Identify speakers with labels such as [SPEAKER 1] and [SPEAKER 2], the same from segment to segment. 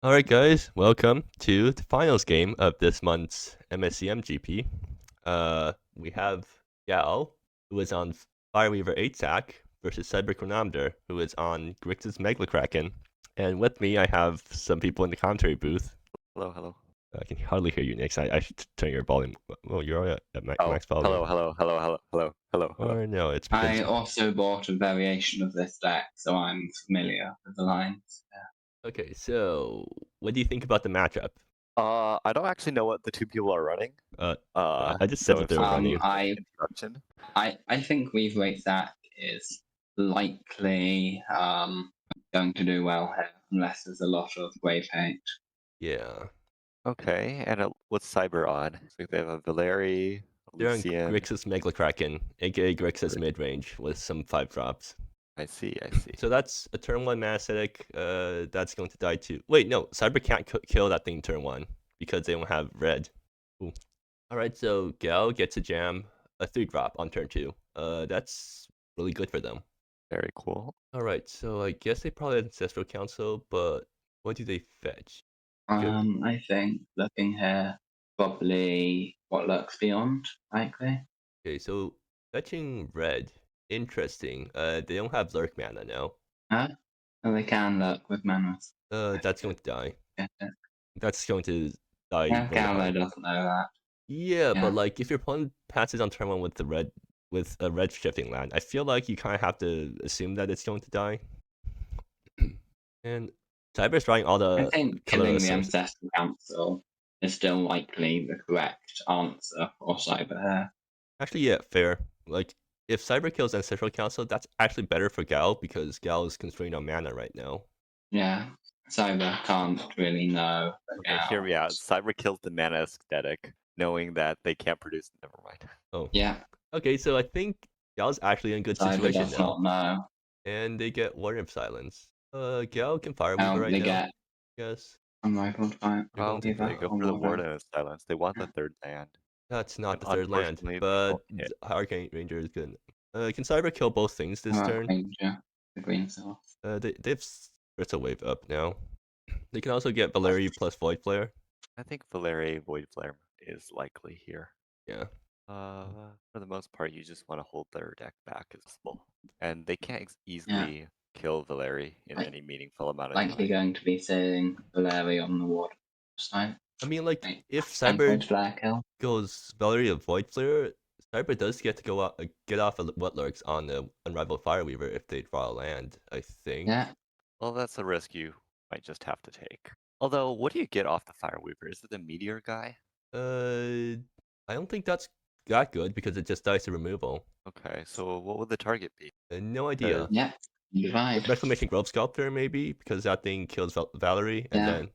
[SPEAKER 1] Alright guys, welcome to the finals game of this month's MSEM GP. We have Gal, who is on Fireweaver 8 sack, versus CyberChronometer, who is on Grixis Megalokraken. And with me, I have some people in the commentary booth.
[SPEAKER 2] Hello, hello.
[SPEAKER 1] I can hardly hear you, Nick. So I should turn your volume. Well, you're already at max volume.
[SPEAKER 2] Hello.
[SPEAKER 1] Or no, it's
[SPEAKER 3] I
[SPEAKER 1] because...
[SPEAKER 3] also bought a variation of this deck, so I'm familiar with the lines.
[SPEAKER 1] Okay, so what do you think about the matchup?
[SPEAKER 2] I don't actually know what the two people are running.
[SPEAKER 1] I just said that they were running.
[SPEAKER 2] Introduction.
[SPEAKER 3] I think Weave Rate Zach is likely going to do well here, unless there's a lot of Grave Hate.
[SPEAKER 1] Yeah.
[SPEAKER 2] Okay, and what's Cyber on? So they have a Valeri,
[SPEAKER 1] They're on
[SPEAKER 2] Lucian.
[SPEAKER 1] Grixis Megalokraken, aka Grixis midrange, with some 5 drops.
[SPEAKER 2] I see.
[SPEAKER 1] So that's a turn 1 Mana-Acidic, that's going to die too. Wait, no, Cyber can't kill that thing turn 1, because they don't have red. Ooh. Alright, so Gal gets a jam, a 3 drop on turn 2. That's really good for them.
[SPEAKER 2] Very cool.
[SPEAKER 1] Alright, so I guess they probably had Ancestral Council, but what do they fetch?
[SPEAKER 3] I think looking here, probably what lurks beyond, likely.
[SPEAKER 1] Okay, so fetching red. Interesting. They don't have lurk mana now.
[SPEAKER 3] Huh? Well, they can lurk with mana.
[SPEAKER 1] That's going to die.
[SPEAKER 3] Get it.
[SPEAKER 1] That's going to die.
[SPEAKER 3] Yeah,
[SPEAKER 1] really
[SPEAKER 3] Gallo
[SPEAKER 1] hard.
[SPEAKER 3] doesn't know that.
[SPEAKER 1] Yeah,
[SPEAKER 3] Yeah.
[SPEAKER 1] but like if your opponent passes on turn 1 with a red shifting land, I feel like you kind of have to assume that it's going to die. And Cyber's drawing all the
[SPEAKER 3] I think killing the Ancestral Council is still likely the correct answer for Cyber here.
[SPEAKER 1] Actually, yeah, fair. Like, if Cyber kills Ancestral Council, that's actually better for Gal, because Gal is constrained on mana right now.
[SPEAKER 3] Yeah, Cyber can't really know.
[SPEAKER 2] Okay, hear me out. Cyber kills the mana aesthetic, knowing that they can't produce. Never mind.
[SPEAKER 1] Oh.
[SPEAKER 3] Yeah.
[SPEAKER 1] Okay, so I think Gal's actually in a good
[SPEAKER 3] Cyber
[SPEAKER 1] situation
[SPEAKER 3] does
[SPEAKER 1] now.
[SPEAKER 3] not know.
[SPEAKER 1] And they get Warden of Silence. Gal can Fireweaver right
[SPEAKER 3] they
[SPEAKER 1] now.
[SPEAKER 3] get
[SPEAKER 1] Yes.
[SPEAKER 3] Unrivaled Fire.
[SPEAKER 2] Oh, they go for the Warden of Silence. They want the third land.
[SPEAKER 1] That's not
[SPEAKER 2] And
[SPEAKER 1] the third land, but Arcane Ranger is good. Can Cyber kill both things this turn?
[SPEAKER 3] Ranger, the green source.
[SPEAKER 1] They've Crystal Wave up now. They can also get Valeri plus Void Flare.
[SPEAKER 2] I think Valeri Void Flare is likely here.
[SPEAKER 1] Yeah.
[SPEAKER 2] For the most part, you just want to hold their deck back as possible. And they can't easily kill Valeri in any meaningful amount of time.
[SPEAKER 3] Likely going to be saying Valeri on the ward side.
[SPEAKER 1] I mean, like, if Cyber goes Valeri of Void Flare, Cyber does get to get off of Wetlerks on the Unrivaled Fireweaver if they draw a land, I think.
[SPEAKER 3] Yeah.
[SPEAKER 2] Well, that's a risk you might just have to take. Although, what do you get off the Fireweaver? Is it the Meteor guy?
[SPEAKER 1] I don't think that's that good, because it just dies to removal.
[SPEAKER 2] Okay, so what would the target be?
[SPEAKER 1] No idea.
[SPEAKER 3] Yeah.
[SPEAKER 1] Reclamation Grove Sculptor, maybe, because that thing kills Valeri, and then...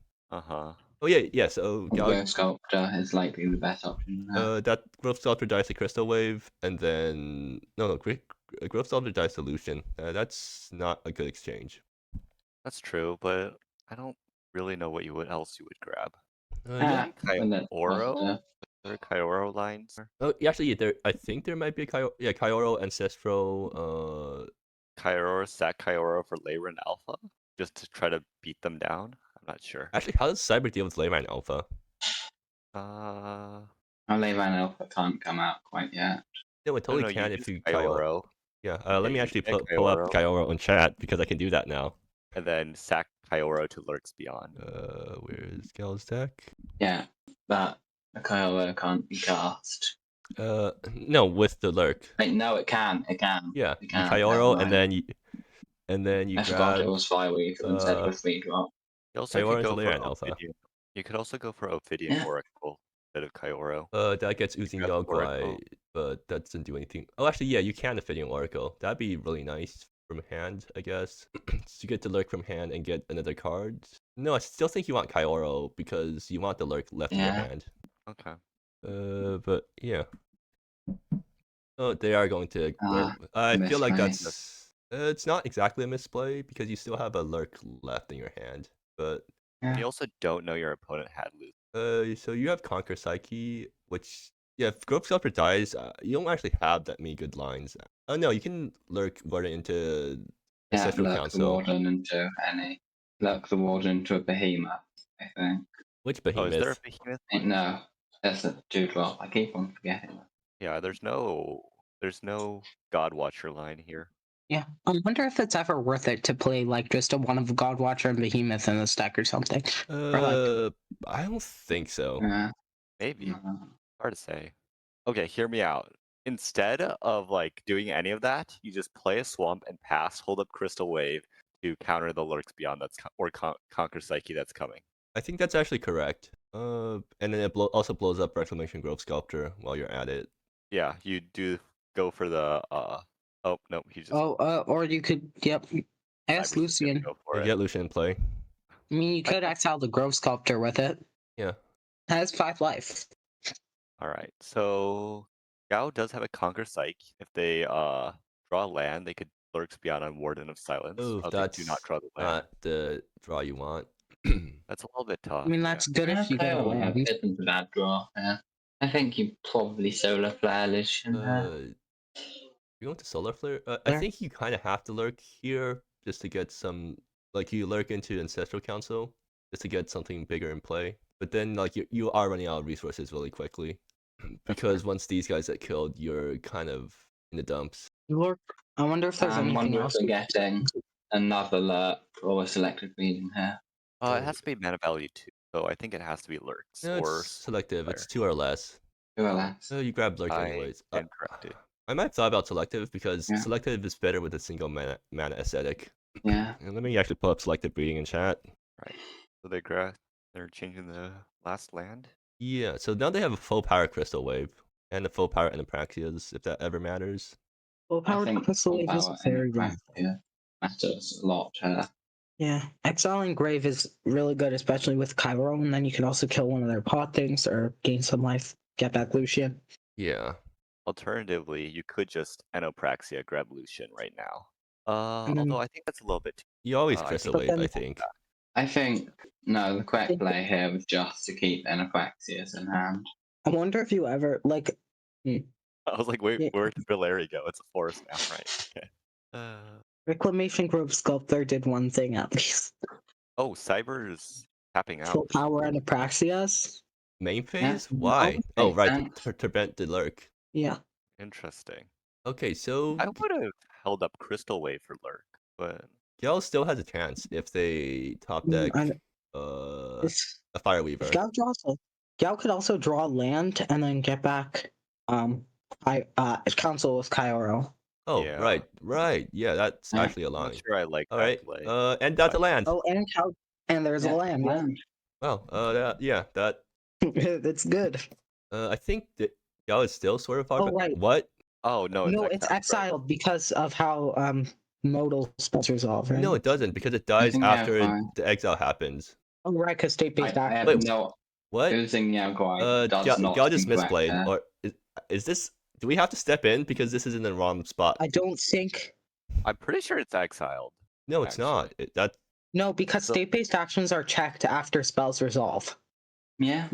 [SPEAKER 1] Oh yeah, so...
[SPEAKER 3] Grove Sculptor is likely the best option.
[SPEAKER 1] That Grove Sculptor dies to Crystal Wave, and then... No, Grove Sculptor dies to Lucian. That's not a good exchange.
[SPEAKER 2] That's true, but I don't really know what else you would grab. Kyoro? There are Kyoro lines?
[SPEAKER 1] Oh, actually, I think there might be a Kyoro Ancestral...
[SPEAKER 2] Kyoro, sack Kyoro for Leyran Alpha? Just to try to beat them down? I'm not sure.
[SPEAKER 1] Actually, how does Cyber deal with Leyran Alpha?
[SPEAKER 3] Leyran Alpha can't come out quite yet.
[SPEAKER 1] No, it totally can if you
[SPEAKER 2] Kyoro.
[SPEAKER 1] Yeah, let me actually pull up Kyoro in chat, because I can do that now.
[SPEAKER 2] And then sack Kyoro to Lurks Beyond.
[SPEAKER 1] Where's Gal's deck?
[SPEAKER 3] Yeah, but a Kyoro can't be cast.
[SPEAKER 1] No, with the lurk.
[SPEAKER 3] Wait, no, it can. It can.
[SPEAKER 1] Yeah, you Kyoro, and then you
[SPEAKER 3] I forgot it was Fireweaver instead of a 3-drop.
[SPEAKER 2] You also could go for Ophidian. You could also go for Ophidian Oracle instead of Kyoro.
[SPEAKER 1] That gets Oozing Yogwai, but that doesn't do anything. Oh, actually, yeah, you can Ophidian Oracle. That'd be really nice from hand, I guess. So you get the lurk from hand and get another card. No, I still think you want Kyoro, because you want the lurk left in your hand.
[SPEAKER 2] Okay.
[SPEAKER 1] But yeah. Oh, they are going to. I feel like that's. It's not exactly a misplay, because you still have a lurk left in your hand, but.
[SPEAKER 2] You also don't know your opponent had loot.
[SPEAKER 1] So you have Conquer Psyche, which if Grove Sculptor dies, you don't actually have that many good lines. Oh no, you can lurk Warden into Ancestral Council.
[SPEAKER 3] The Warden into any. Lurk the Warden into a Behemoth. I think.
[SPEAKER 1] Which
[SPEAKER 2] Oh, is there a
[SPEAKER 1] behemoth?
[SPEAKER 2] behemoth?
[SPEAKER 3] No, that's a 2-drop. I keep on forgetting.
[SPEAKER 2] Yeah, there's no God Watcher line here.
[SPEAKER 4] Yeah, I wonder if it's ever worth it to play like just a one of God Watcher and Behemoth in the stack or something.
[SPEAKER 1] I don't think so.
[SPEAKER 3] Yeah.
[SPEAKER 2] Maybe.
[SPEAKER 3] No.
[SPEAKER 2] Hard to say. Okay, hear me out. Instead of like doing any of that, you just play a swamp and pass, hold up Crystal Wave to counter the Lurks Beyond or Conquer Psyche that's coming.
[SPEAKER 1] I think that's actually correct. And then it also blows up Reclamation Grove Sculptor while you're at it.
[SPEAKER 2] Yeah, you do go for the oh no, he just
[SPEAKER 4] Or you could, yep. Ask
[SPEAKER 2] Cyber's just gonna
[SPEAKER 4] Lucian.
[SPEAKER 2] go for
[SPEAKER 1] You
[SPEAKER 2] it.
[SPEAKER 1] get Lucian in play.
[SPEAKER 4] I mean, you could exile the Grove Sculptor with it.
[SPEAKER 1] Yeah.
[SPEAKER 4] Has 5 life.
[SPEAKER 2] Alright, so Gao does have a Conquer Psyche. If they draw land, they could Lurks Beyond on Warden of Silence.
[SPEAKER 1] Oh,
[SPEAKER 2] They
[SPEAKER 1] that's
[SPEAKER 2] do not draw the land.
[SPEAKER 1] not the draw you want.
[SPEAKER 2] That's a little bit tough.
[SPEAKER 4] I mean, that's good if you get a
[SPEAKER 3] have
[SPEAKER 4] land.
[SPEAKER 3] fit into that draw. Yeah. I think you probably solar flare Lucian here.
[SPEAKER 1] You want to Solar Flare? I
[SPEAKER 4] Flare?
[SPEAKER 1] think you kind of have to lurk here just to get some. Like you lurk into Ancestral Council just to get something bigger in play. But then like you are running out of resources really quickly because once these guys get killed, you're kind of in the dumps.
[SPEAKER 4] Lurk. I wonder if there's
[SPEAKER 3] I'm
[SPEAKER 4] anything
[SPEAKER 3] wondering
[SPEAKER 4] else.
[SPEAKER 3] if we're getting another lurk or a selected reading here.
[SPEAKER 2] It has to be mana value 2, so I think it has to be Lurks
[SPEAKER 1] No,
[SPEAKER 2] or
[SPEAKER 1] it's selective. It's
[SPEAKER 2] Flare.
[SPEAKER 1] 2 or less.
[SPEAKER 3] Who are less?
[SPEAKER 1] So you grab lurk
[SPEAKER 2] I
[SPEAKER 1] anyways.
[SPEAKER 2] stand corrected.
[SPEAKER 1] I might have thought about selective because
[SPEAKER 3] Yeah.
[SPEAKER 1] selective is better with a single mana aesthetic.
[SPEAKER 3] Yeah.
[SPEAKER 1] And let me actually pull up selective breeding in chat.
[SPEAKER 2] Right. So they're changing the last land.
[SPEAKER 1] Yeah, so now they have a full power Crystal Wave and a full power Anapraxias, if that ever matters.
[SPEAKER 4] Well,
[SPEAKER 3] I
[SPEAKER 4] powered
[SPEAKER 3] think
[SPEAKER 4] Crystal Wave is
[SPEAKER 3] power
[SPEAKER 4] very
[SPEAKER 3] and
[SPEAKER 4] good.
[SPEAKER 3] yeah, matters a lot.
[SPEAKER 4] Yeah, exiling Grave is really good, especially with Cairo, and then you can also kill one of their pot things or gain some life, get back Lucian.
[SPEAKER 1] Yeah.
[SPEAKER 2] Alternatively, you could just Enopraxia grab Lucian right now.
[SPEAKER 4] And then-
[SPEAKER 2] Although I think that's a little bit too.
[SPEAKER 1] You always
[SPEAKER 2] I
[SPEAKER 1] Crystal
[SPEAKER 4] think-
[SPEAKER 1] Wave, I
[SPEAKER 4] But
[SPEAKER 1] think.
[SPEAKER 3] I think no, the correct
[SPEAKER 4] think-
[SPEAKER 3] play here was just to keep Anapraxias in hand.
[SPEAKER 4] I wonder if you ever like.
[SPEAKER 2] I was like, wait,
[SPEAKER 4] Yeah.
[SPEAKER 2] where did Valeri go? It's a forest now, right? Okay.
[SPEAKER 4] Reclamation Grove Sculptor did one thing at least.
[SPEAKER 2] Oh, Cyber's tapping out.
[SPEAKER 4] Full power and Apraxias.
[SPEAKER 1] Main phase?
[SPEAKER 3] Yeah.
[SPEAKER 1] Why? Oh,
[SPEAKER 3] Makes
[SPEAKER 1] right,
[SPEAKER 3] sense.
[SPEAKER 1] to prevent the lurk.
[SPEAKER 4] Yeah.
[SPEAKER 2] Interesting.
[SPEAKER 1] Okay, so
[SPEAKER 2] I would have held up Crystal Wave for Lurk, but
[SPEAKER 1] Gale still has a chance if they top
[SPEAKER 4] Mm,
[SPEAKER 1] deck
[SPEAKER 4] I- If
[SPEAKER 1] a Fireweaver.
[SPEAKER 4] Gao draws Gao could also draw land and then get back Council with Cairo.
[SPEAKER 1] Oh,
[SPEAKER 2] Yeah.
[SPEAKER 1] right. Yeah, that's
[SPEAKER 3] Yeah.
[SPEAKER 1] actually a
[SPEAKER 2] I'm
[SPEAKER 1] line.
[SPEAKER 2] not sure I like
[SPEAKER 1] All
[SPEAKER 2] that
[SPEAKER 1] right.
[SPEAKER 2] play.
[SPEAKER 1] And that's a land.
[SPEAKER 4] Oh, and there's a land. Yeah.
[SPEAKER 1] Well, that
[SPEAKER 4] It's good.
[SPEAKER 1] I think that Gale is still sort of far.
[SPEAKER 4] Oh,
[SPEAKER 1] but
[SPEAKER 4] right.
[SPEAKER 1] What?
[SPEAKER 2] Oh no,
[SPEAKER 4] No, it's exiled because of how modal spells resolve, right?
[SPEAKER 1] No, it doesn't because it dies
[SPEAKER 3] think, yeah,
[SPEAKER 1] after
[SPEAKER 3] fine.
[SPEAKER 1] the exile happens.
[SPEAKER 4] Oh, right, because state-based
[SPEAKER 3] I
[SPEAKER 4] action.
[SPEAKER 3] have
[SPEAKER 1] Wait,
[SPEAKER 3] no
[SPEAKER 1] What?
[SPEAKER 3] using Yaguai does not
[SPEAKER 1] Gale just
[SPEAKER 3] seem correct
[SPEAKER 1] misplayed.
[SPEAKER 3] there.
[SPEAKER 1] Or is this? Do we have to step in because this is in the wrong spot?
[SPEAKER 4] I don't think.
[SPEAKER 2] I'm pretty sure it's exiled.
[SPEAKER 1] No, it's not. That
[SPEAKER 4] No, because
[SPEAKER 2] So-
[SPEAKER 4] state-based actions are checked after spells resolve.
[SPEAKER 3] Yeah.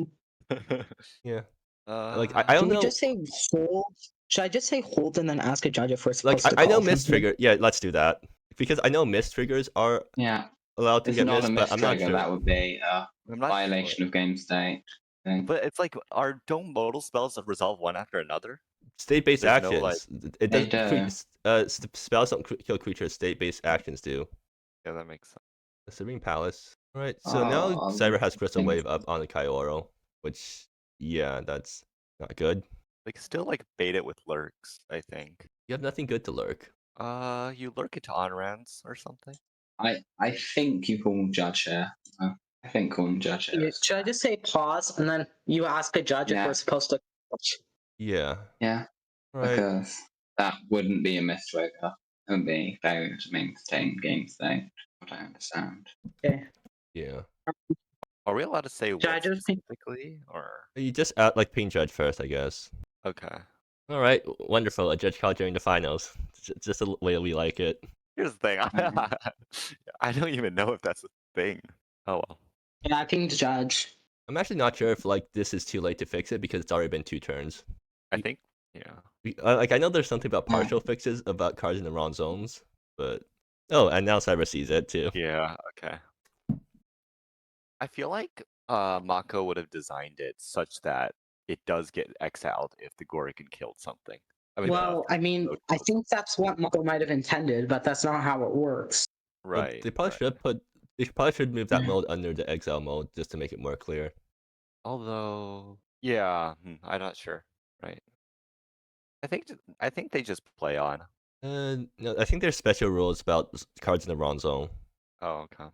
[SPEAKER 1] yeah.
[SPEAKER 2] Uh,
[SPEAKER 1] Like I don't
[SPEAKER 4] Can we
[SPEAKER 1] know.
[SPEAKER 4] just say hold? Should I just say hold and then ask a judge if we're
[SPEAKER 1] Like
[SPEAKER 4] supposed to
[SPEAKER 1] I know
[SPEAKER 4] call
[SPEAKER 1] mist
[SPEAKER 4] something?
[SPEAKER 1] trigger. Yeah, let's do that because I know mist triggers are
[SPEAKER 3] Yeah.
[SPEAKER 1] allowed to
[SPEAKER 3] It's
[SPEAKER 1] get
[SPEAKER 3] not
[SPEAKER 1] missed,
[SPEAKER 3] a
[SPEAKER 1] but I'm not
[SPEAKER 3] mistrigger.
[SPEAKER 1] sure.
[SPEAKER 3] That would be a
[SPEAKER 2] I'm not
[SPEAKER 3] violation of game state. I think.
[SPEAKER 2] But it's like, don't modal spells resolve one after another?
[SPEAKER 1] State-based
[SPEAKER 2] There's no,
[SPEAKER 1] actions.
[SPEAKER 2] like-
[SPEAKER 1] It
[SPEAKER 3] They
[SPEAKER 1] doesn't. Spells don't kill creatures. State-based actions do.
[SPEAKER 2] Yeah, that makes sense.
[SPEAKER 1] The Serene Palace. All right. So now Cyber has Crystal
[SPEAKER 3] thanks.
[SPEAKER 1] Wave up on the Kaioro, which yeah, that's not good.
[SPEAKER 2] Like, still like bait it with lurks, I think.
[SPEAKER 1] You have nothing good to lurk.
[SPEAKER 2] You lurk into on-rans or something?
[SPEAKER 3] I think you call judge here. I think call judge here.
[SPEAKER 4] Should I just say pause and then you ask a judge if
[SPEAKER 3] Yeah.
[SPEAKER 4] we're supposed to?
[SPEAKER 1] Yeah.
[SPEAKER 3] Yeah.
[SPEAKER 1] Right.
[SPEAKER 3] Because that wouldn't be a mistrigger. It would be failure to maintain game state. What I understand.
[SPEAKER 4] Okay.
[SPEAKER 1] Yeah.
[SPEAKER 2] Are we allowed to say what
[SPEAKER 4] Judges think-
[SPEAKER 2] specifically, or
[SPEAKER 1] You just like ping judge first, I guess.
[SPEAKER 2] okay?
[SPEAKER 1] All right. Wonderful. A judge call during the finals. Just the way we like it.
[SPEAKER 2] Here's the thing. I don't even know if that's a thing. Oh well.
[SPEAKER 4] Yeah, I think judge.
[SPEAKER 1] I'm actually not sure if like this is too late to fix it because it's already been 2 turns.
[SPEAKER 2] I think yeah.
[SPEAKER 1] Like I know there's something about partial fixes about cards in the wrong zones, but and now Cyber sees it too.
[SPEAKER 2] Yeah. Okay. I feel like Mako would have designed it such that it does get exiled if the Gorican killed something. I mean,
[SPEAKER 4] Well, I mean, I think that's what Mako might have intended, but that's not how it works.
[SPEAKER 1] Well,
[SPEAKER 2] right.
[SPEAKER 1] they probably
[SPEAKER 2] right.
[SPEAKER 1] should put. They probably should move that mode under the exile mode just to make it more clear.
[SPEAKER 2] Although, yeah, I'm not sure. Right. I think they just play on.
[SPEAKER 1] No, I think there's special rules about cards in the wrong zone.
[SPEAKER 2] Oh, okay.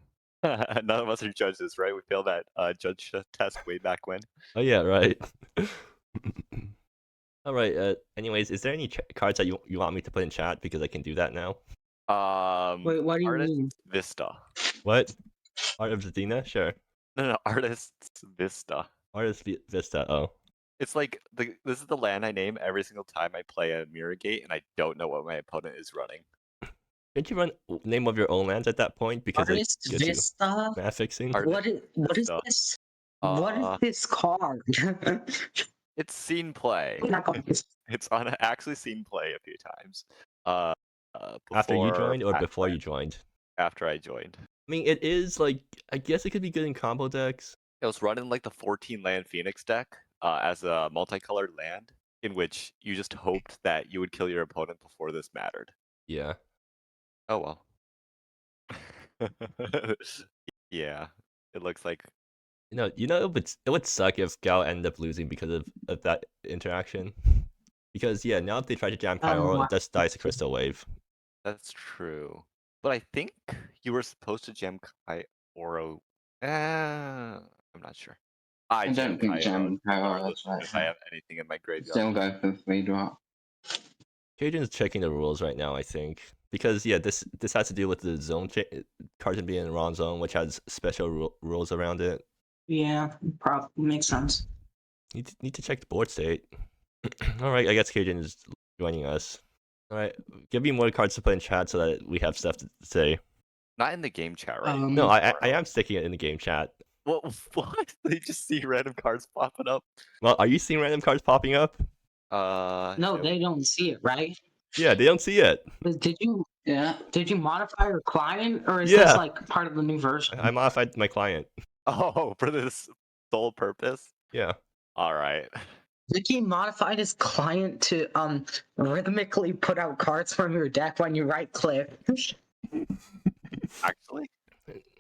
[SPEAKER 2] None of us are judges, right? We failed that judge test way back when.
[SPEAKER 1] Oh yeah, right. All right. Anyways, is there any cards that you want me to put in chat because I can do that now?
[SPEAKER 4] Wait, what do you
[SPEAKER 2] Artist
[SPEAKER 4] mean?
[SPEAKER 2] Vista.
[SPEAKER 1] What? Art of Zadina? Sure.
[SPEAKER 2] No, Artist Vista.
[SPEAKER 1] Artist Vista. Oh.
[SPEAKER 2] It's like this is the land I name every single time I play a Mirror Gate, and I don't know what my opponent is running.
[SPEAKER 1] Can't you run name of your own lands at that point because
[SPEAKER 4] Artist
[SPEAKER 1] it gets
[SPEAKER 4] Vista?
[SPEAKER 1] you math fixing?
[SPEAKER 4] What is
[SPEAKER 2] Vista.
[SPEAKER 4] this? What is this card?
[SPEAKER 2] It's seen play. It's actually seen play a few times.
[SPEAKER 1] After you
[SPEAKER 2] Before
[SPEAKER 1] joined or
[SPEAKER 2] Pac
[SPEAKER 1] before
[SPEAKER 2] Land.
[SPEAKER 1] you joined?
[SPEAKER 2] After I joined.
[SPEAKER 1] I mean, it is like I guess it could be good in combo decks.
[SPEAKER 2] It was running like the 14 land Phoenix deck as a multicolored land in which you just hoped that you would kill your opponent before this mattered.
[SPEAKER 1] Yeah.
[SPEAKER 2] Oh well. Yeah, it looks like.
[SPEAKER 1] It would suck if Gal ended up losing because of that interaction. Because yeah, now if they try to jam Pyro, it just dies a Crystal Wave.
[SPEAKER 2] That's true. But I think you were supposed to jam Oro. I'm not sure.
[SPEAKER 3] I don't think jam Pyro is right.
[SPEAKER 2] If I have anything in my graveyard.
[SPEAKER 3] Still go for 3-drop.
[SPEAKER 1] Cajun's checking the rules right now, I think. Because yeah, this has to do with the zone cards being in the wrong zone, which has special rules around it.
[SPEAKER 4] Yeah, probably makes sense.
[SPEAKER 1] Need to check the board state. All right, I guess Cajun is joining us. All right, give me more cards to put in chat so that we have stuff to say.
[SPEAKER 2] Not in the game chat, right?
[SPEAKER 1] No, I am sticking it in the game chat.
[SPEAKER 2] What? They just see random cards popping up.
[SPEAKER 1] Well, are you seeing random cards popping up?
[SPEAKER 4] No, they don't see it, right?
[SPEAKER 1] Yeah, they don't see it.
[SPEAKER 4] Did you?
[SPEAKER 3] Yeah.
[SPEAKER 4] Did you modify your client, or is this like part of the new version?
[SPEAKER 1] I modified my client.
[SPEAKER 2] Oh, for this sole purpose?
[SPEAKER 1] Yeah.
[SPEAKER 2] All right.
[SPEAKER 4] Ricky modified his client to rhythmically put out cards from your deck when you right click.
[SPEAKER 2] Actually?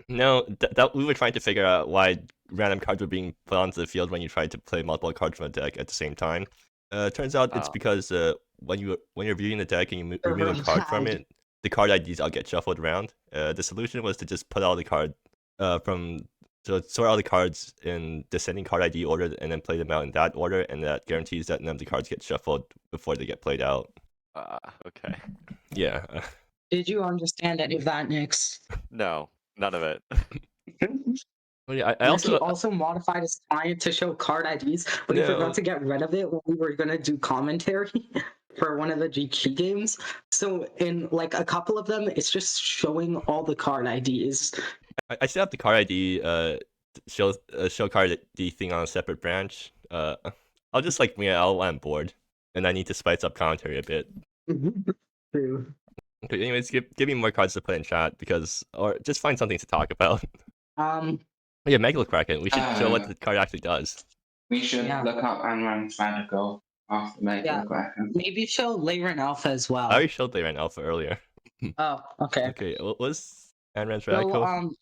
[SPEAKER 1] No, that we were trying to figure out why random cards were being put onto the field when you tried to play multiple cards from a deck at the same time. Turns out it's because when you're viewing the deck and you remove a card from it, the card IDs all get shuffled around. The solution was to just put all the card sort all the cards in descending card ID order and then play them out in that order, and that guarantees that none of the cards get shuffled before they get played out.
[SPEAKER 2] Okay.
[SPEAKER 1] Yeah.
[SPEAKER 4] Did you understand any of that, Nix?
[SPEAKER 2] No, none of it.
[SPEAKER 1] Well, yeah, I
[SPEAKER 4] also modified his client to show card IDs, but he forgot to get rid of it when we were gonna do commentary for one of the GP games. So in like a couple of them, it's just showing all the card IDs.
[SPEAKER 1] I still have the card ID show card ID thing on a separate branch. I'll just like I'm bored, and I need to spice up commentary a bit.
[SPEAKER 4] True.
[SPEAKER 1] Okay, anyways, give me more cards to put in chat or just find something to talk about. Yeah, Megalokraken. We should show what the card actually does.
[SPEAKER 3] We should look up Anran's Radical after Megalokraken.
[SPEAKER 4] Maybe show Leyran Alpha as well.
[SPEAKER 1] I already showed Leyran Alpha earlier.
[SPEAKER 4] Oh, okay.
[SPEAKER 1] Okay, what was Anran's Radical?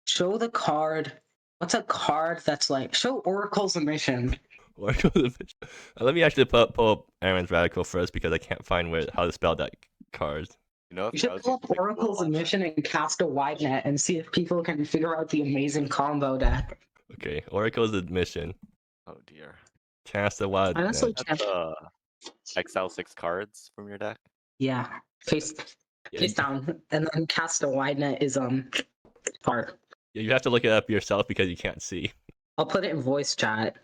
[SPEAKER 4] Show the card. What's a card that's like? Show Oracle's Emission.
[SPEAKER 1] Oracle's Emission. Let me actually pull up Anran's Radical first because I can't find how to spell that card.
[SPEAKER 2] You
[SPEAKER 4] should pull up Oracle's Emission and cast a wide net and see if people can figure out the amazing combo deck.
[SPEAKER 1] Okay, Oracle's Admission.
[SPEAKER 2] Oh dear.
[SPEAKER 1] Cast a wide net.
[SPEAKER 2] That's exile 6 cards from your deck?
[SPEAKER 4] Yeah. Face down. And then cast a wide net is hard.
[SPEAKER 1] Yeah, you have to look it up yourself because you can't see.
[SPEAKER 4] I'll put it in voice chat.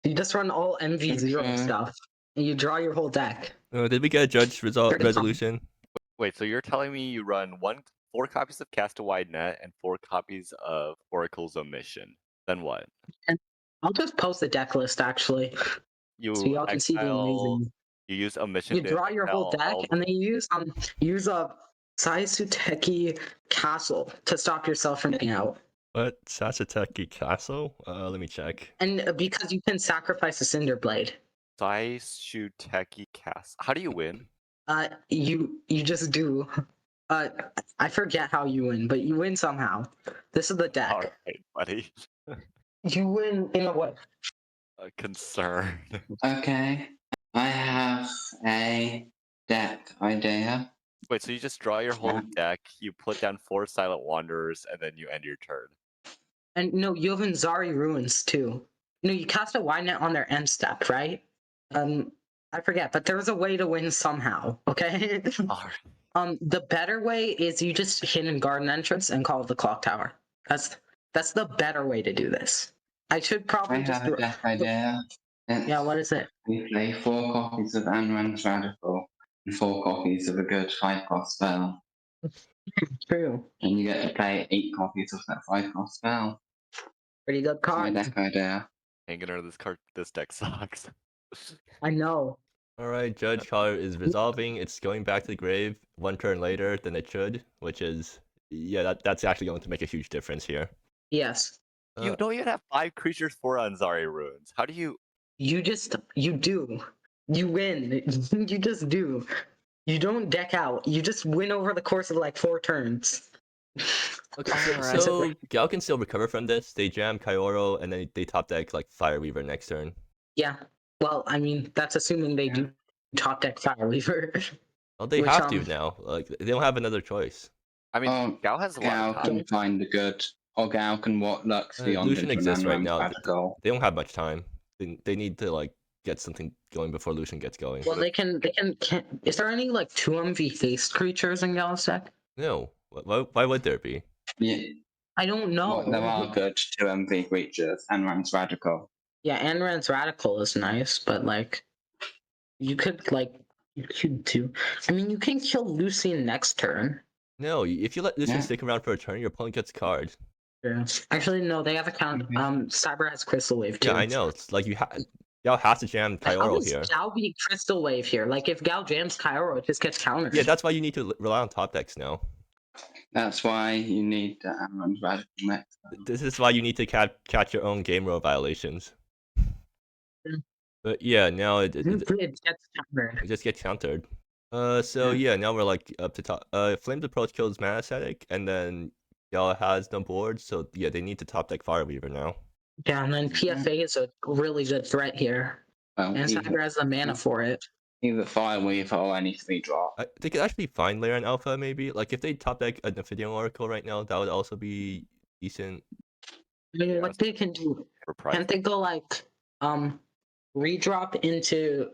[SPEAKER 4] You just run all MV0 stuff and you draw your whole deck.
[SPEAKER 1] Did we get a judge resolution?
[SPEAKER 2] Wait, so you're telling me you run 4 copies of Cast a Wide Net and 4 copies of Oracle's Omission. Then what?
[SPEAKER 4] And I'll just post the deck list actually. So y'all can see the amazing.
[SPEAKER 2] You use Omission.
[SPEAKER 4] You draw your whole deck and then you use a Saisuteki Castle to stop yourself from getting out.
[SPEAKER 1] What? Sasateki Castle? Let me check.
[SPEAKER 4] And because you can sacrifice a Cinder Blade.
[SPEAKER 2] Daishuteki Cast. How do you win?
[SPEAKER 4] You just do. I forget how you win, but you win somehow. This is the deck.
[SPEAKER 2] All right, buddy.
[SPEAKER 4] You win in a way.
[SPEAKER 2] Concern.
[SPEAKER 3] Okay. I have a deck idea.
[SPEAKER 2] Wait, so you just draw your whole deck, you put down 4 Silent Wanderers, and then you end your turn.
[SPEAKER 4] And no, you have Inzari Ruins too. No, you cast a wide net on their end step, right? I forget, but there's a way to win somehow. Okay.
[SPEAKER 2] All right.
[SPEAKER 4] The better way is you just hit in garden entrance and call it the clock tower. That's the better way to do this. I should
[SPEAKER 3] I
[SPEAKER 4] probably just
[SPEAKER 3] have a deck idea.
[SPEAKER 4] yeah. What is it?
[SPEAKER 3] We play 4 copies of Anran's Radical and 4 copies of a good 5-cost spell.
[SPEAKER 4] True.
[SPEAKER 3] And you get to play 8 copies of that 5-cost spell.
[SPEAKER 4] Pretty good
[SPEAKER 3] That's my
[SPEAKER 4] card.
[SPEAKER 3] deck idea.
[SPEAKER 2] Hanging under this deck sucks.
[SPEAKER 4] I know.
[SPEAKER 1] Alright, Judge card is resolving. It's going back to the grave 1 turn later than it should, which is, yeah, that's actually going to make a huge difference here.
[SPEAKER 4] Yes.
[SPEAKER 2] You don't even have 5 creatures for Anzari Ruins. How do you?
[SPEAKER 4] You do. You win. You just do. You don't deck out. You just win over the course of like 4 turns.
[SPEAKER 1] Okay,
[SPEAKER 2] Alright.
[SPEAKER 1] so Gal can still recover from this. They jam Kyoro, and then they top deck like Fireweaver next turn.
[SPEAKER 4] Yeah. Well, I mean, that's assuming they do top deck Fireweaver.
[SPEAKER 1] Well, they
[SPEAKER 4] Which,
[SPEAKER 1] have to now. Like they don't have another choice.
[SPEAKER 2] I mean, Gal has a lot
[SPEAKER 3] Gal
[SPEAKER 2] of time.
[SPEAKER 3] can find a good, or Gal can what Lux beyond
[SPEAKER 1] Lucian exists right now.
[SPEAKER 3] Radical.
[SPEAKER 1] They don't have much time. They need to like get something going before Lucian gets going.
[SPEAKER 4] well, they can. Is there any like 2MV faced creatures in Gal's deck?
[SPEAKER 1] No. Why would there be?
[SPEAKER 3] Yeah,
[SPEAKER 4] I don't know.
[SPEAKER 3] well, there are good 2 MV creatures. Anran's Radical.
[SPEAKER 4] Yeah, Anran's Radical is nice, but like, you could do. I mean, you can kill Lucian next turn.
[SPEAKER 1] No, if you let Lucian
[SPEAKER 3] Yeah.
[SPEAKER 1] stick around for a turn, your opponent gets card.
[SPEAKER 4] Yeah. Actually, no, they have a count. Cyber has Crystal Wave too.
[SPEAKER 1] Yeah, I know. It's like Gal has to jam
[SPEAKER 4] How
[SPEAKER 1] Kyoro
[SPEAKER 4] does
[SPEAKER 1] here.
[SPEAKER 4] Gal beat Crystal Wave here? Like, if Gal jams Kyoro, it just gets countered.
[SPEAKER 1] Yeah, that's why you need to rely on top decks now.
[SPEAKER 3] That's why you need Anran's Radical next.
[SPEAKER 1] This is why you need to catch your own game rule violations.
[SPEAKER 4] Yeah.
[SPEAKER 1] But yeah, now it
[SPEAKER 4] It gets countered.
[SPEAKER 1] just gets countered. So yeah, now we're like up to top. Flame's Approach kills Mana Ascetic, and then Gal has no board, so yeah, they need to top deck Fireweaver now.
[SPEAKER 4] Yeah, and then PFA is a really good threat here.
[SPEAKER 3] Well,
[SPEAKER 4] And Cyber has the mana for it.
[SPEAKER 3] either Fireweaver or any 3-drop.
[SPEAKER 1] They could actually find layer in Alpha maybe. Like if they top deck an Ophidian Oracle right now, that would also be decent.
[SPEAKER 4] I mean,
[SPEAKER 2] Yeah,
[SPEAKER 4] what they can do,
[SPEAKER 2] For price.
[SPEAKER 4] can't they go like redrop into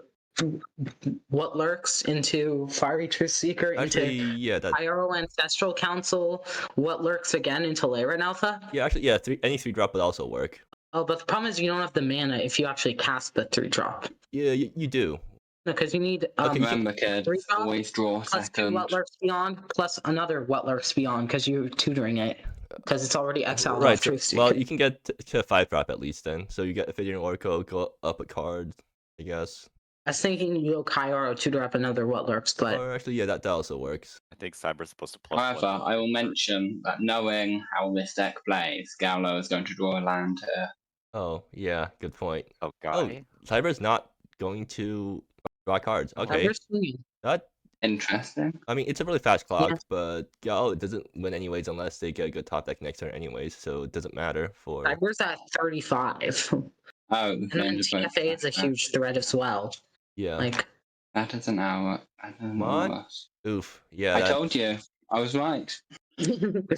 [SPEAKER 4] what lurks into Fiery Truth Seeker
[SPEAKER 1] Actually,
[SPEAKER 4] into
[SPEAKER 1] yeah, that
[SPEAKER 4] Pyro Ancestral Council, what lurks again into Lyran Alpha?
[SPEAKER 1] yeah, actually, yeah, any 3-drop would also work.
[SPEAKER 4] Oh, but the problem is you don't have the mana if you actually cast the 3-drop.
[SPEAKER 1] Yeah, you do.
[SPEAKER 4] No, because you need
[SPEAKER 1] Okay,
[SPEAKER 3] Remember, kids,
[SPEAKER 4] 3-drop
[SPEAKER 3] always draw
[SPEAKER 4] plus 2
[SPEAKER 3] second.
[SPEAKER 4] What Lurks Beyond plus another What Lurks Beyond because you're tutoring it. Because it's already exiled
[SPEAKER 1] Right.
[SPEAKER 4] off Truth Seeker.
[SPEAKER 1] Well, you can get to 5-drop at least then. So you get Ophidian Oracle, go up a card, I guess.
[SPEAKER 4] I was thinking you go Kyoro tutor up another What Lurks, but
[SPEAKER 1] Or actually, yeah, that also works.
[SPEAKER 2] I think Cyber's supposed to plus
[SPEAKER 3] However,
[SPEAKER 2] one.
[SPEAKER 3] I will mention that knowing how this deck plays, Gallo is going to draw a land here.
[SPEAKER 1] Oh, yeah, good point.
[SPEAKER 2] Oh,
[SPEAKER 1] Oh,
[SPEAKER 2] guy.
[SPEAKER 1] Cyber's not going to draw cards. Okay,
[SPEAKER 4] Cyber's swinging.
[SPEAKER 1] that.
[SPEAKER 3] Interesting.
[SPEAKER 1] I mean, it's a really fast clock, but Gal doesn't win anyways unless they get a good top deck next turn anyways, so it doesn't matter for.
[SPEAKER 4] Cyber's at 35.
[SPEAKER 3] Oh, the
[SPEAKER 4] And then
[SPEAKER 3] Flames of
[SPEAKER 4] TFA is a huge threat as well.
[SPEAKER 1] Yeah.
[SPEAKER 4] Like,
[SPEAKER 3] That is an hour. I don't
[SPEAKER 1] Come on.
[SPEAKER 3] know.
[SPEAKER 1] Oof. Yeah.
[SPEAKER 3] I
[SPEAKER 1] that-
[SPEAKER 3] told you. I was right. I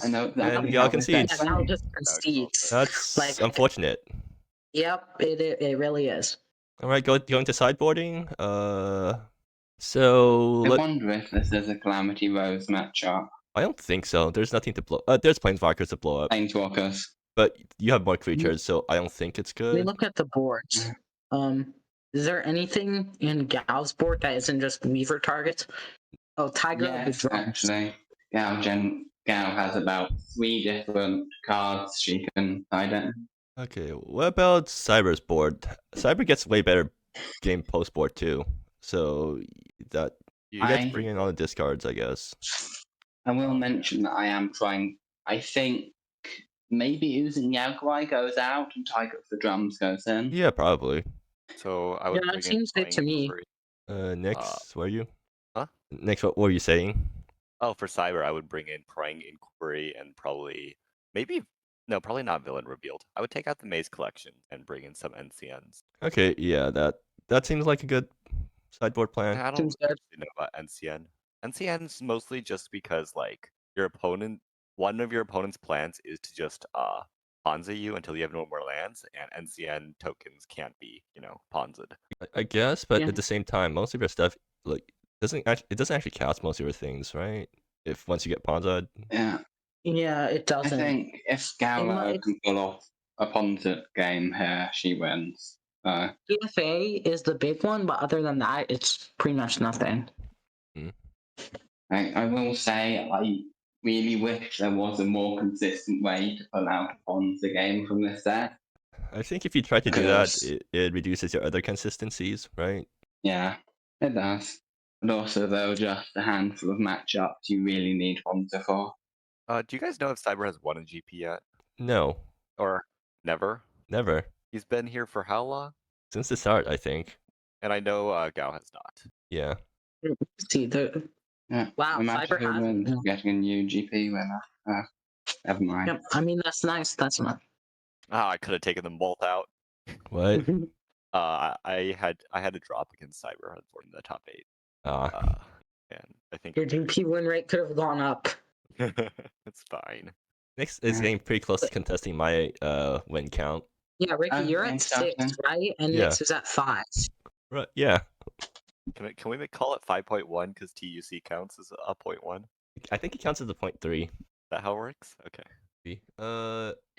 [SPEAKER 3] know
[SPEAKER 1] And
[SPEAKER 3] exactly
[SPEAKER 1] Gal
[SPEAKER 3] how this deck
[SPEAKER 1] concedes.
[SPEAKER 4] and now
[SPEAKER 3] plays.
[SPEAKER 4] just concedes.
[SPEAKER 1] That's
[SPEAKER 4] Like-
[SPEAKER 1] unfortunate.
[SPEAKER 4] Yep, it really is.
[SPEAKER 1] All right, going to sideboarding. So
[SPEAKER 3] I wonder if this is a Calamity Rose matchup.
[SPEAKER 1] I don't think so. There's nothing to blow. There's Planeswalkers to blow up,
[SPEAKER 3] Planeswalkers.
[SPEAKER 1] but you have more creatures, so I don't think it's
[SPEAKER 4] Let me
[SPEAKER 1] good.
[SPEAKER 4] look at the boards. Is there anything in Gal's board that isn't just Weaver targets? Oh, Tiger of the
[SPEAKER 3] Yes,
[SPEAKER 4] Drums.
[SPEAKER 3] actually. Gal has about 3 different cards she can hide in.
[SPEAKER 1] Okay, what about Cyber's board? Cyber gets way better game post board too, so that you get to
[SPEAKER 3] I-
[SPEAKER 1] bring in all the discards, I guess.
[SPEAKER 3] I will mention that I am trying. I think maybe using Yaguai goes out and Tiger of the Drums goes in.
[SPEAKER 1] Yeah, probably.
[SPEAKER 2] So I would
[SPEAKER 4] Yeah,
[SPEAKER 2] bring
[SPEAKER 4] it
[SPEAKER 2] in
[SPEAKER 4] seems good
[SPEAKER 2] Prying
[SPEAKER 4] to me.
[SPEAKER 2] Inquiry.
[SPEAKER 1] Next, where are you?
[SPEAKER 2] Huh?
[SPEAKER 1] Next, what were you saying?
[SPEAKER 2] Oh, for Cyber, I would bring in Prying Inquiry and probably probably not Villain Revealed. I would take out the Maze Collection and bring in some NCNs.
[SPEAKER 1] Okay, yeah, that seems like a good sideboard plan.
[SPEAKER 2] I don't
[SPEAKER 4] Seems good.
[SPEAKER 2] actually know about NCN. NCN's mostly just because like one of your opponent's plans is to just Ponza you until you have no more lands, and NCN tokens can't be, Ponza'd.
[SPEAKER 1] I guess, but
[SPEAKER 4] Yeah.
[SPEAKER 1] at the same time, most of your stuff like doesn't actually cast most of your things, right? If once you get Ponza,
[SPEAKER 3] Yeah,
[SPEAKER 4] Yeah, it
[SPEAKER 3] I
[SPEAKER 4] doesn't.
[SPEAKER 3] think if Gallo
[SPEAKER 4] might-
[SPEAKER 3] can pull off a Ponza game here, she wins.
[SPEAKER 4] PFA is the big one, but other than that, it's pretty much nothing.
[SPEAKER 3] I will say I really wish there was a more consistent way to pull out a Ponza game from this set.
[SPEAKER 1] I think if you try to do that,
[SPEAKER 3] Yes.
[SPEAKER 1] it reduces your other consistencies, right?
[SPEAKER 3] Yeah, it does. But also, though, just a handful of matchups you really need Ponza for.
[SPEAKER 2] Do you guys know if Cyber has won a GP yet?
[SPEAKER 1] No,
[SPEAKER 2] Or never?
[SPEAKER 1] never.
[SPEAKER 2] He's been here for how long?
[SPEAKER 1] Since the start, I think.
[SPEAKER 2] And I know Gao has not.
[SPEAKER 1] Yeah.
[SPEAKER 4] See the
[SPEAKER 3] Yeah.
[SPEAKER 4] Wow,
[SPEAKER 3] Imagine
[SPEAKER 4] Cyber has it.
[SPEAKER 3] getting a new GP winner. Never mind.
[SPEAKER 4] Yep, I mean that's nice. That's not.
[SPEAKER 2] I could have taken them both out.
[SPEAKER 1] What?
[SPEAKER 2] I had to drop against Cyber in the top 8. And I think
[SPEAKER 4] Your GP win rate could have gone up.
[SPEAKER 2] it's fine.
[SPEAKER 1] Next is getting pretty close to contesting my win count.
[SPEAKER 4] Yeah, Ricky, you're
[SPEAKER 3] Okay,
[SPEAKER 4] at 6,
[SPEAKER 3] something.
[SPEAKER 4] right? And
[SPEAKER 1] Yeah.
[SPEAKER 4] Nix is at 5.
[SPEAKER 1] Right? Yeah.
[SPEAKER 2] Can we call it 5.1 because TUC counts as a 0.1? Is
[SPEAKER 1] I think it counts as a 0.3.
[SPEAKER 2] that how it works? Okay.
[SPEAKER 4] It's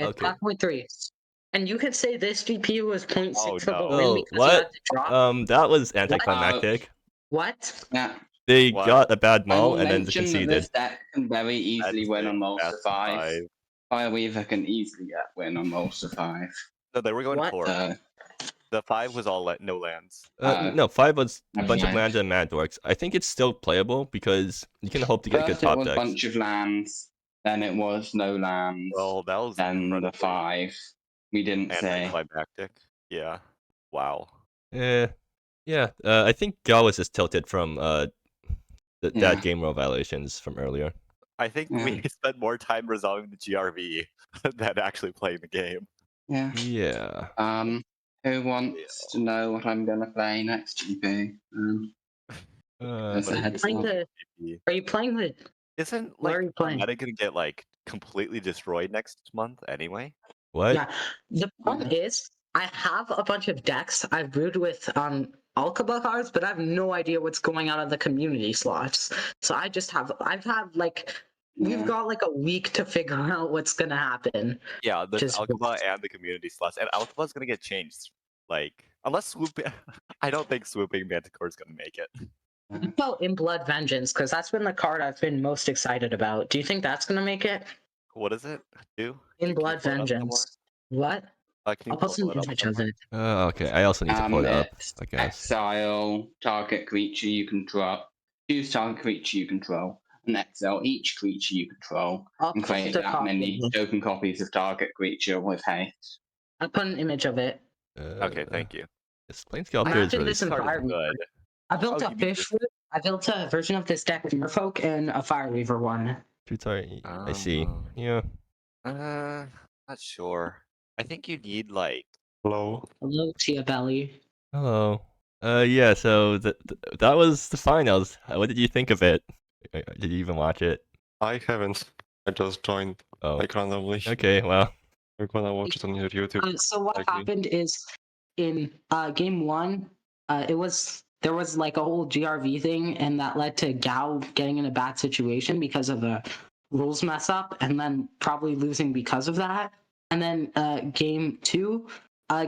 [SPEAKER 1] Okay.
[SPEAKER 4] 5.3. And you could say this GP was 0.6
[SPEAKER 2] Oh,
[SPEAKER 4] of a
[SPEAKER 2] no.
[SPEAKER 4] win
[SPEAKER 1] Oh,
[SPEAKER 4] because you
[SPEAKER 1] what?
[SPEAKER 4] had to drop.
[SPEAKER 1] That was anticlimactic.
[SPEAKER 4] What?
[SPEAKER 3] Yeah.
[SPEAKER 1] They
[SPEAKER 2] What?
[SPEAKER 1] got a bad
[SPEAKER 3] I
[SPEAKER 1] mull
[SPEAKER 3] will
[SPEAKER 1] and then
[SPEAKER 3] mention that
[SPEAKER 1] conceded.
[SPEAKER 3] this deck can very easily
[SPEAKER 2] That's
[SPEAKER 3] win
[SPEAKER 2] it,
[SPEAKER 3] on Mulsa
[SPEAKER 2] that's
[SPEAKER 3] 5. Fireweaver can easily win on Mulsa 5.
[SPEAKER 2] No, they were going
[SPEAKER 4] What?
[SPEAKER 2] 4. The 5 was all no lands.
[SPEAKER 1] No, 5 was a
[SPEAKER 3] never
[SPEAKER 1] bunch of
[SPEAKER 3] mind.
[SPEAKER 1] lands and mad dorks. I think it's still playable because you can hope to get good
[SPEAKER 3] First it
[SPEAKER 1] top
[SPEAKER 3] was a
[SPEAKER 1] decks.
[SPEAKER 3] bunch of lands, then it was no lands,
[SPEAKER 2] Well, that was
[SPEAKER 3] then the
[SPEAKER 2] incredibly
[SPEAKER 3] 5. We didn't say.
[SPEAKER 2] anticlimactic. Yeah. Wow.
[SPEAKER 1] Yeah. I think Gal was just tilted from
[SPEAKER 3] Yeah.
[SPEAKER 1] that game rule violations from earlier.
[SPEAKER 2] I think we spent more time resolving the GRV than actually playing the game.
[SPEAKER 3] Yeah.
[SPEAKER 1] Yeah.
[SPEAKER 3] Who wants to know what I'm gonna play next GP? There's
[SPEAKER 2] But
[SPEAKER 3] a heads
[SPEAKER 4] Playing
[SPEAKER 3] up.
[SPEAKER 4] the, are you playing the?
[SPEAKER 2] Isn't
[SPEAKER 4] What
[SPEAKER 2] like
[SPEAKER 4] are you playing?
[SPEAKER 2] meta gonna get like completely destroyed next month anyway?
[SPEAKER 1] What?
[SPEAKER 4] Yeah. The problem is, I have a bunch of decks I've brewed with Alkaba cards, but I have no idea what's going out of the community slots. So I've had like. We've got like a week to figure out what's gonna happen.
[SPEAKER 2] Yeah, there's
[SPEAKER 4] Just
[SPEAKER 2] Alkaba and the community slots, and Alkaba's gonna get changed. Like, unless swooping, I don't think swooping Manticore is gonna make it.
[SPEAKER 4] What about In Blood Vengeance? Because that's been the card I've been most excited about. Do you think that's gonna make it?
[SPEAKER 2] What is it? Do?
[SPEAKER 4] In Blood
[SPEAKER 2] pull it up some more?
[SPEAKER 4] Vengeance. What?
[SPEAKER 2] Can you
[SPEAKER 4] I'll post an
[SPEAKER 2] pull it up
[SPEAKER 4] image
[SPEAKER 2] some
[SPEAKER 4] of
[SPEAKER 2] more?
[SPEAKER 4] it.
[SPEAKER 1] Okay. I also need to pull it up.
[SPEAKER 3] It's
[SPEAKER 1] I guess.
[SPEAKER 3] exile target creature you control. Choose target creature you control, and exile each creature you control,
[SPEAKER 4] I'll
[SPEAKER 3] and create
[SPEAKER 4] post a
[SPEAKER 3] that
[SPEAKER 4] copy
[SPEAKER 3] many
[SPEAKER 4] of it.
[SPEAKER 3] token copies of target creature with haste.
[SPEAKER 4] I put an image of it.
[SPEAKER 2] Okay, thank you.
[SPEAKER 1] This Planescaper is
[SPEAKER 4] Imagine
[SPEAKER 1] really
[SPEAKER 4] this in
[SPEAKER 2] Card is
[SPEAKER 4] Fireweaver.
[SPEAKER 2] good.
[SPEAKER 4] I built
[SPEAKER 2] Oh,
[SPEAKER 4] a
[SPEAKER 2] you mean
[SPEAKER 4] fish. I built a version of this deck with Merfolk and a Fireweaver one.
[SPEAKER 1] I see. Yeah.
[SPEAKER 2] Not sure. I think you need like.
[SPEAKER 5] Hello.
[SPEAKER 4] Hello, Tia Belly.
[SPEAKER 1] Hello. Yeah. So that was the finals. What did you think of it? Did you even watch it?
[SPEAKER 5] I haven't. I just joined
[SPEAKER 1] Oh.
[SPEAKER 5] like randomly.
[SPEAKER 1] Okay. Well.
[SPEAKER 5] I'm gonna watch it on your YouTube.
[SPEAKER 4] So what
[SPEAKER 5] likely.
[SPEAKER 4] happened is in game 1, there was like a whole GRV thing, and that led to Gao getting in a bad situation because of a rules mess up, and then probably losing because of that. And then game 2,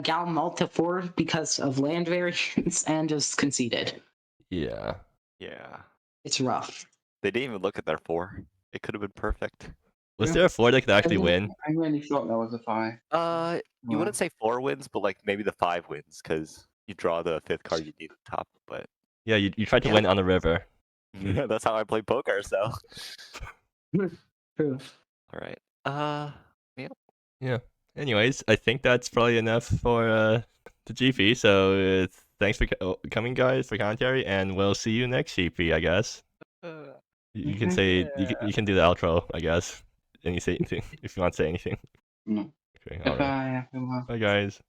[SPEAKER 4] Gao mulled to 4 because of land variance and just conceded.
[SPEAKER 1] Yeah.
[SPEAKER 2] Yeah.
[SPEAKER 4] It's rough.
[SPEAKER 2] They didn't even look at their 4. It could have been perfect.
[SPEAKER 1] Was
[SPEAKER 3] Yeah.
[SPEAKER 1] there a 4 that could actually win?
[SPEAKER 3] I really thought there was a 5.
[SPEAKER 2] You wouldn't say 4 wins, but like maybe the 5 wins because you draw the 5th card you need at the top. But
[SPEAKER 1] Yeah. You tried to
[SPEAKER 2] Yeah.
[SPEAKER 1] win on the river.
[SPEAKER 2] that's how I play poker. So.
[SPEAKER 4] True.
[SPEAKER 2] All right.
[SPEAKER 1] Yeah. Anyways, I think that's probably enough for the GP. So thanks for coming, guys, for commentary, and we'll see you next GP, I guess. You can say you can do the outro, I guess. And you say anything if you want to say anything.
[SPEAKER 3] No.
[SPEAKER 1] Okay. All right.
[SPEAKER 3] Goodbye, everyone.
[SPEAKER 1] Bye, guys.